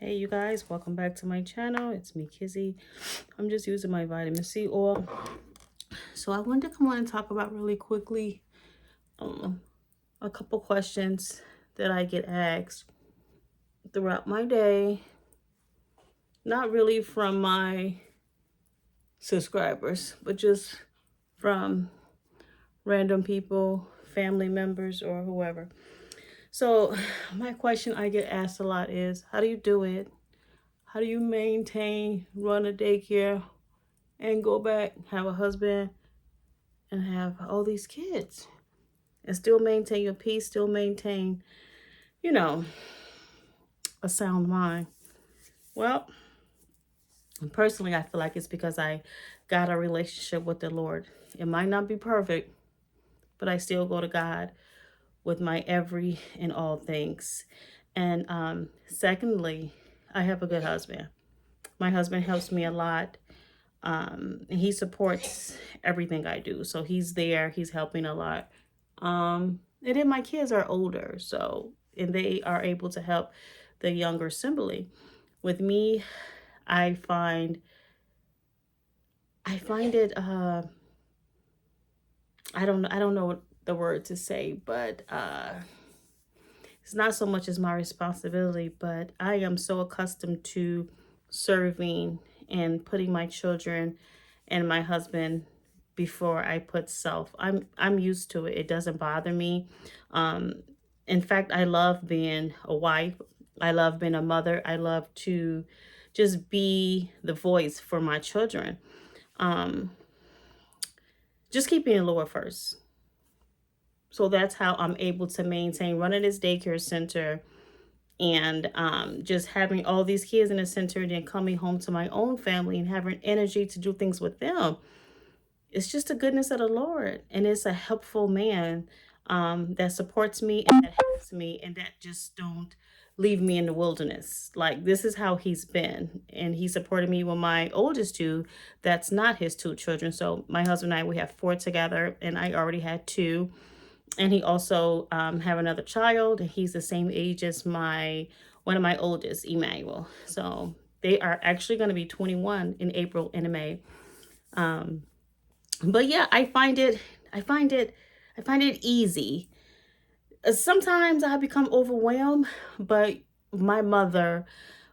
Hey you guys, welcome back to my channel. It's me, Kizzy. I'm just using my vitamin C oil. So I wanted to come on and talk about really quickly a couple questions that I get asked throughout my day. Not really from my subscribers, but just from random people, family members, or whoever. So my question I get asked a lot is, how do you do it? How do you maintain, run a daycare, and go back, have a husband, and have all these kids, and still maintain your peace, still maintain, you know, a sound mind? Well, personally, I feel like it's because I got a relationship with the Lord. It might not be perfect, but I still go to God with my every and all things. And secondly, I have a good husband. My husband helps me a lot. And he supports everything I do. So he's there, he's helping a lot. And then my kids are older, so and they are able to help the younger sibling. With me, I find it I don't know what the word to say, but it's not so much as my responsibility, but I am so accustomed to serving and putting my children and my husband before I put self. I'm used to it. It doesn't bother me. Um, in fact, I love being a wife. I love being a mother. I love to just be the voice for my children. Um, just keeping the Lord first. So that's how I'm able to maintain running this daycare center and just having all these kids in the center and then coming home to my own family and having energy to do things with them. It's just the goodness of the Lord, and it's a helpful man that supports me and that helps me and that just don't leave me in the wilderness. Like, this is how he's been, and he supported me with my oldest two. That's not his two children. So my husband and I, we have four together, and I already had two. And he also have another child, and he's the same age as my one of my oldest, Emmanuel. So they are actually going to be 21 in April and in May. Um, but yeah, I find it easy. Sometimes I become overwhelmed, but my mother,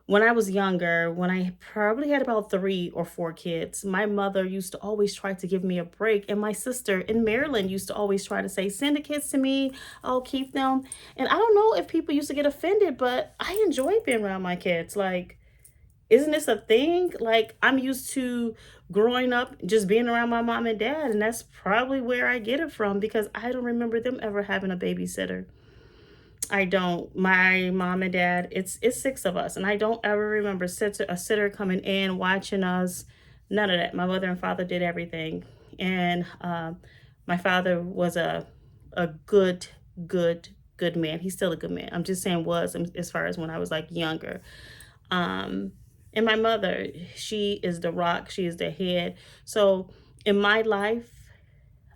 when I was younger, when I probably had about 3 or 4 kids, my mother used to always try to give me a break. And my sister in Maryland used to always try to say, send the kids to me, I'll keep them. And I don't know if people used to get offended, but I enjoy being around my kids. Like, isn't this a thing? Like, I'm used to growing up just being around my mom and dad, and that's probably where I get it from because I don't remember them ever having a babysitter. I don't. My mom and dad, it's 6 of us, and I don't ever remember a sitter coming in watching us. None of that. My mother and father did everything, and my father was a good, good man. He's still a good man. I'm just saying was as far as when I was like younger. Um, and my mother, she is the rock. She is the head. So in my life,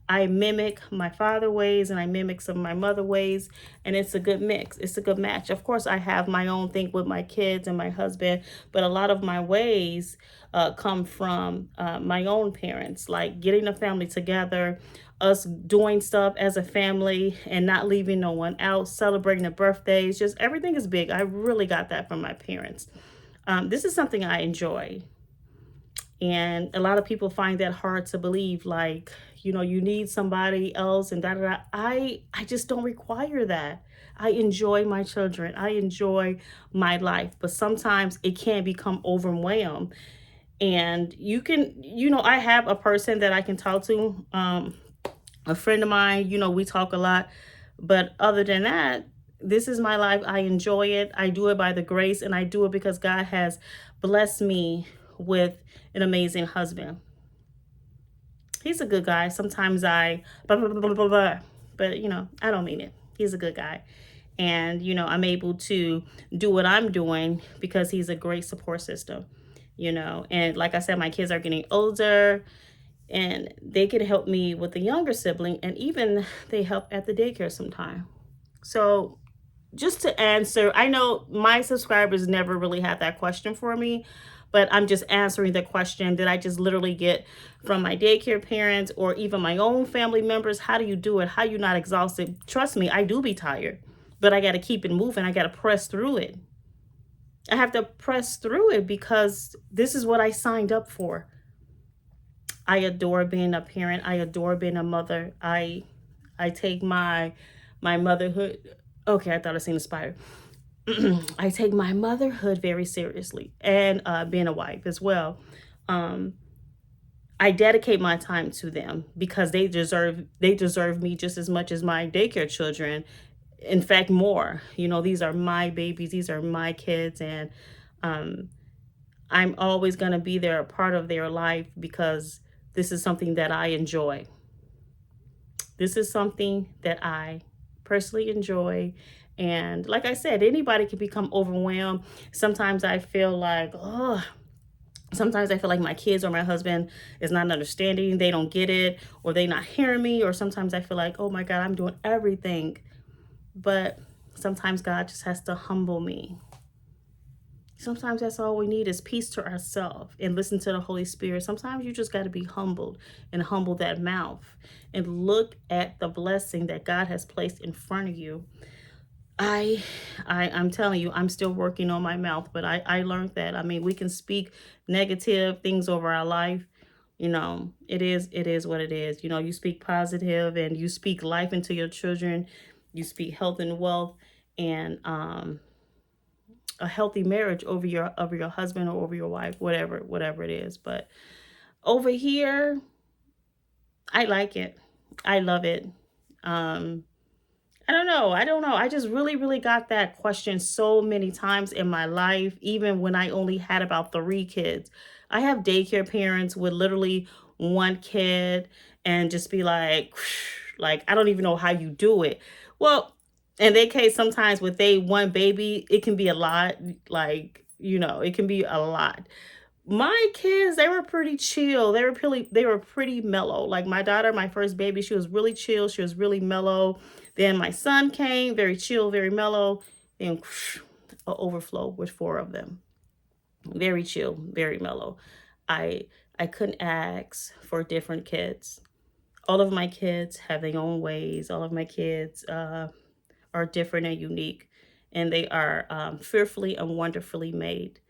I mimic my father ways and I mimic some of my mother ways, and it's a good mix. It's a good match. Of course, I have my own thing with my kids and my husband, but a lot of my ways come from my own parents, like getting a family together, us doing stuff as a family and not leaving no one out, celebrating the birthdays. Just everything is big. I really got that from my parents. This is something I enjoy. And a lot of people find that hard to believe, like, you need somebody else and da da da. I just don't require that. I enjoy my children. I enjoy my life, but sometimes it can become overwhelmed. And I have a person that I can talk to, a friend of mine, we talk a lot. But other than that, this is my life. I enjoy it. I do it by the grace, and I do it because God has blessed me with an amazing husband. He's a good guy. Sometimes I blah, blah, blah, blah, blah, blah, but I don't mean it. He's a good guy. And I'm able to do what I'm doing because he's a great support system. And like I said, my kids are getting older, and they can help me with the younger sibling, and even they help at the daycare sometime. So just to answer, I know my subscribers never really had that question for me, but I'm just answering the question that I just literally get from my daycare parents or even my own family members. How do you do it? How you not exhausted? Trust me, I do be tired, but I got to keep it moving. I got to press through it. I have to press through it because this is what I signed up for. I adore being a parent. I adore being a mother. I take my motherhood. Okay, I thought I seen a spider. I take my motherhood very seriously, and being a wife as well. Um, I dedicate my time to them because they deserve me just as much as my daycare children. In fact, more. You know, these are my babies. These are my kids, and um, I'm always going to be there, a part of their life, because this is something that I enjoy. This is something that I personally enjoy. And like I said, anybody can become overwhelmed. Sometimes I feel like, oh, sometimes I feel like my kids or my husband is not understanding. They don't get it, or they not hearing me. Or sometimes I feel like, oh my God, I'm doing everything. But sometimes God just has to humble me. Sometimes that's all we need is peace to ourselves and listen to the Holy Spirit. Sometimes you just got to be humbled and humble that mouth and look at the blessing that God has placed in front of you. I, I'm telling you, I'm still working on my mouth, but I learned that. I mean, we can speak negative things over our life. You know, it is what it is. You know, you speak positive and you speak life into your children. You speak health and wealth, and a healthy marriage over your husband or over your wife, whatever it is. But over here, I like it. I love it. Um, I don't know. I don't know. I just really got that question so many times in my life, even when I only had about 3 kids. I have daycare parents with literally 1 kid and just be like, like, I don't even know how you do it. Well, in their case, sometimes with they one baby, it can be a lot. Like, it can be a lot. My kids, they were pretty chill. They were pretty mellow. Like my daughter, my first baby, she was really chill. She was really mellow. Then my son came, very chill, very mellow. Then a overflow with 4 of them. Very chill, very mellow. I I couldn't ask for different kids. All of my kids have their own ways. All of my kids are different and unique, and they are fearfully and wonderfully made,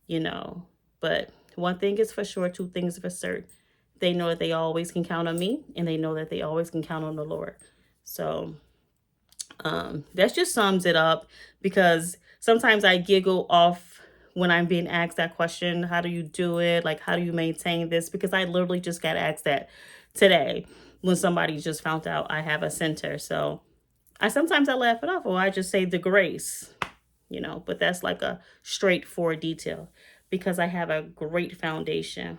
you know. But one thing is for sure, 2 things for certain. They know that they always can count on me, and they know that they always can count on the Lord. So that just sums it up, because sometimes I giggle off when I'm being asked that question. How do you do it? Like, how do you maintain this? Because I literally just got asked that today when somebody just found out I have a center. So I laugh it off, or I just say the grace, but that's like a straightforward detail because I have a great foundation.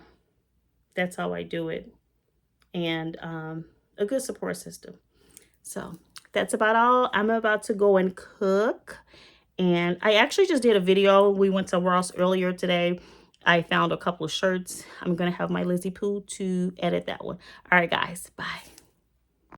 That's how I do it. And a good support system. So that's about all. I'm about to go and cook. And I actually just did a video. We went to Ross earlier today. I found a couple of shirts. I'm going to have my Lizzie Poo to edit that one. All right, guys. Bye.